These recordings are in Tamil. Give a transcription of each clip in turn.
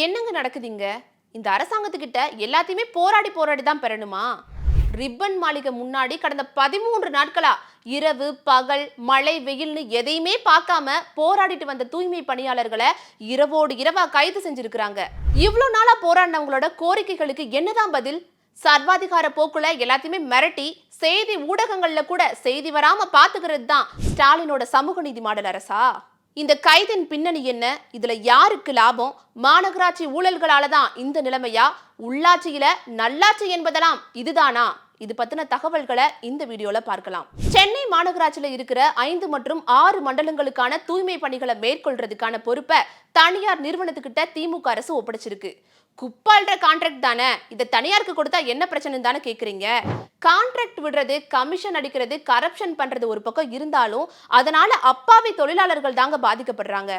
என்னங்க நடக்குதுங்க? இந்த அரசாங்கத்துக்கிட்ட எல்லாத்தையுமே போராடி தான் பெறணுமா? ரிப்பன் மாளிகை முன்னாடி கடந்த 13 நாட்களா இரவு பகல் மழை வெயில்னு எதையுமே பார்க்காம போராடிட்டு வந்த தூய்மை பணியாளர்களை இரவோடு இரவா கைது செஞ்சிருக்கிறாங்க. இவ்வளோ நாளா போராடினவங்களோட கோரிக்கைகளுக்கு என்னதான் பதில்? சர்வாதிகார போக்குல எல்லாத்தையுமே மிரட்டி செய்தி ஊடகங்கள்ல கூட செய்தி வராம பாத்துக்கிறது தான் ஸ்டாலினோட சமூக நீதி மாடல் அரசா? இந்த கைதின் பின்னணி என்ன? இதுல யாருக்கு லாபம்? மாநகராட்சி ஊழல்களால தான் இந்த நிலைமையா? உள்ளாட்சியில நல்லாட்சி என்பதெல்லாம் இதுதானா? இது பத்தின தகவல்களை இந்த வீடியோல பார்க்கலாம். சென்னை மாநகராட்சியில இருக்கிற 5 மற்றும் 6 மண்டலங்களுக்கான தூய்மை பணிகளை மேற்கொள்றதுக்கான பொறுப்பை தனியார் நிறுவனத்துக்கிட்ட திமுக அரசு ஒப்படைச்சிருக்கு. குப்பால்ற கான்ட்ராக்ட் தானே, இதை தனியாருக்கு கொடுத்தா என்ன பிரச்சனை தானே கேக்குறீங்க? கான்ட்ராக்ட் விடுறது, கமிஷன் அடிக்கிறது, கரப்ஷன் பண்றது ஒரு பக்கம் இருந்தாலும் அதனால அப்பாவி தொழிலாளர்கள் தாங்க பாதிக்கப்படுறாங்க.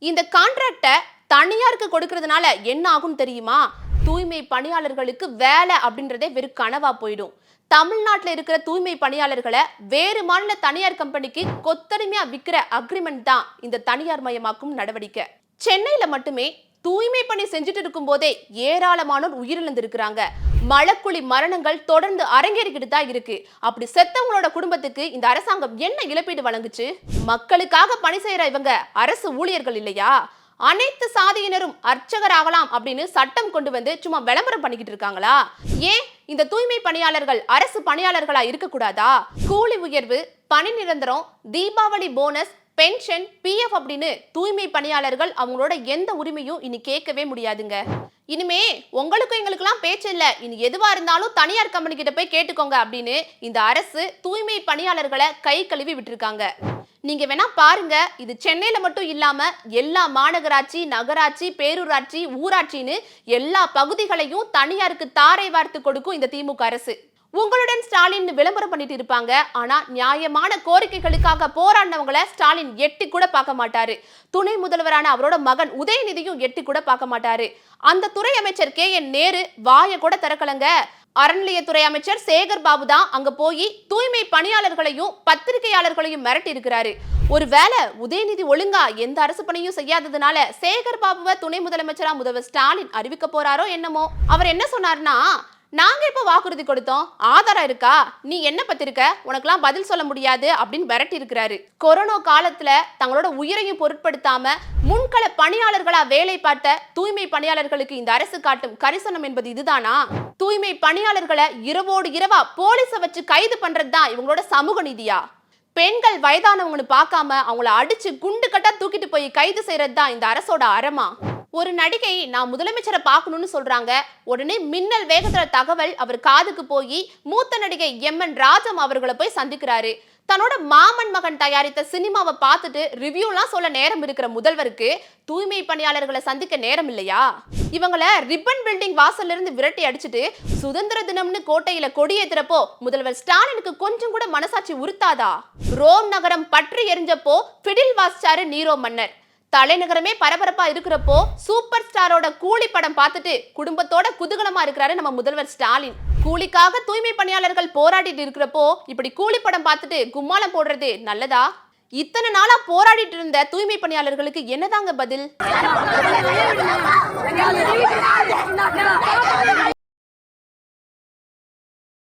இந்த கான்ட்ராக்ட தனியாருக்கு கொடுக்கறதுனால என்ன ஆகும் தெரியுமா? தூய்மை பணியாளர்களுக்கு வேலை அப்படின்றதே வெறும் கனவா போயிடும். தமிழ்நாட்டில் இருக்கிற தூய்மை பணியாளர்களை வேறு மாநில தனியார் கம்பெனிக்கு கொத்தடிமையா விற்கிற அக்ரிமெண்ட் தான் இந்த தனியார் மயமாக்கும் நடவடிக்கை. சென்னையில மட்டுமே தூய்மை பணி செஞ்சுட்டு இருக்கும் போதே ஏராளமானோர் உயிரிழந்திருக்கிறாங்க. மழக்குழி மரணங்கள் தொடர்ந்து அரங்கேறிக்கிட்டு தான் இருக்கு. அப்படி செத்தவங்களோட குடும்பத்துக்கு இந்த அரசாங்கம் என்ன இழப்பீடு வழங்குச்சு? மக்களுக்காக பணி செய்யற இவங்க அரசு ஊழியர்கள் இல்லையா? அனைத்து சாதியினரும் அர்ச்சகர் ஆகலாம் அப்படின்னு சட்டம் கொண்டு வந்து சும்மா விளம்பரம் பண்ணிக்கிட்டு இருக்காங்களா? ஏன் இந்த தூய்மை பணியாளர்கள் அரசு பணியாளர்களா இருக்கக்கூடாதா? கூலி உயர்வு, பணி நிரந்தரம், தீபாவளி போனஸ், பென்ஷன், பிஎஃப் அப்படின்னு தூய்மை பணியாளர்கள் அவங்களோட எந்த உரிமையும் இனி கேட்கவே முடியாதுங்க. இனிமே உங்களுக்கும் எங்களுக்கெல்லாம் பேச்சு இல்லை, இனி எதுவா இருந்தாலும் தனியார் கம்பெனி கிட்ட போய் கேட்டுக்கோங்க அப்படின்னு இந்த அரசு தூய்மை பணியாளர்களை கை கழுவி விட்டுருக்காங்க. நீங்க வேணா பாருங்க, இது சென்னையில மட்டும் இல்லாம எல்லா மாநகராட்சி, நகராட்சி, பேரூராட்சி, ஊராட்சின்னு எல்லா பகுதிகளையும் தனியாருக்கு தாரை வார்த்து கொடுக்கும் இந்த திமுக அரசு. உங்களுடன் ஸ்டாலின் விளம்பரம் பண்ணிட்டு இருப்பாங்க. ஆனா நியாயமான கோரிக்கைகளுக்காக போராடினவங்களை ஸ்டாலின் எட்டி கூட பார்க்க மாட்டாரு. துணை முதல்வரான அவரோட மகன் உதயநிதியும் எட்டி கூட பார்க்க மாட்டாரு. அந்த துறை அமைச்சர் KN நேரு வாயை கூட திறக்கலங்க. அறநிலையத்துறை அமைச்சர் சேகர் பாபு தான் அங்க போய் தூய்மை பணியாளர்களையும் பத்திரிகையாளர்களையும் மிரட்டி இருக்கிறாரு. ஒருவேளை உதயநிதி ஒழுங்கா எந்த அரசு பணியும் செய்யாததுனால சேகர் பாபுவை துணை முதலமைச்சரா முதல்வர் ஸ்டாலின் அறிவிக்க போறாரோ என்னமோ. அவர் என்ன சொன்னார்னா, நாங்க இப்ப வாக்குறுதி கொடுத்தோம், ஆதாரம் இருக்கா, நீ என்ன பத்திருக்க, உனக்கெல்லாம் பதில் சொல்ல முடியாது அப்படின்னு விரட்டி இருக்கிறாரு. கொரோனா காலத்துல தங்களோட உயிரையும் பொருட்படுத்தாம முன்கள பணியாளர்களா வேலை பார்த்த தூய்மை பணியாளர்களுக்கு இந்த அரசு காட்டும் கரிசனம் என்பது இதுதானா? தூய்மை பணியாளர்களை இரவோடு இரவா போலீஸ வச்சு கைது பண்றதுதான் இவங்களோட சமூக நீதியா? பெண்கள் வயதானவங்கன்னு பார்க்காம அவங்கள அடிச்சு குண்டு கட்டா தூக்கிட்டு போய் கைது செய்யறது தான் இந்த அரசோட அறமா? ஒரு நடிகை நான் முதலமைச்சரை பார்க்கணும்னு சொல்றாங்க. உடனே மின்னல் வேகத்துல தகவல் அவர் காதுக்கு போய் மூத்த நடிகை MN ராஜம் அவர்களை போய் சந்திக்கிறாரு. தன்னோட மாமன் மகன் தயாரித்த சினிமாவை பார்த்துட்டு ரிவ்யூலாம் சொல்ல நேரம் இருக்கிற முதல்வருக்கு தூய்மை பணியாளர்களை சந்திக்க நேரம் இல்லையா? இவங்களை ரிப்பன் பில்டிங் வாசல்ல இருந்து விரட்டி அடிச்சுட்டு சுதந்திர தினம்னு கோட்டையில கொடியேத்துறப்போ முதல்வர் ஸ்டாலினுக்கு கொஞ்சம் கூட மனசாட்சி உறுத்தாதா? ரோம் நகரம் பற்றி எரிஞ்சப்போ பிடில் வாசிச்சாரு நீரோ மன்னர். தலைநகரமே பரபரப்பா இருக்கிறப்போ சூப்பர் ஸ்டாரோட கூலி படம் பார்த்துட்டு குடும்பத்தோட குதூகலமா இருக்கிறாரு நம்ம முதல்வர் ஸ்டாலின். கூலிக்காக தூய்மை பணியாளர்கள் போராடிட்டு இருக்கிறப்போ இப்படி கூலி படம் பார்த்துட்டு கும்மாளம் போடுறது நல்லதா? இத்தனை நாளா போராடிட்டு இருந்த தூய்மை பணியாளர்களுக்கு என்னதாங்க பதில்?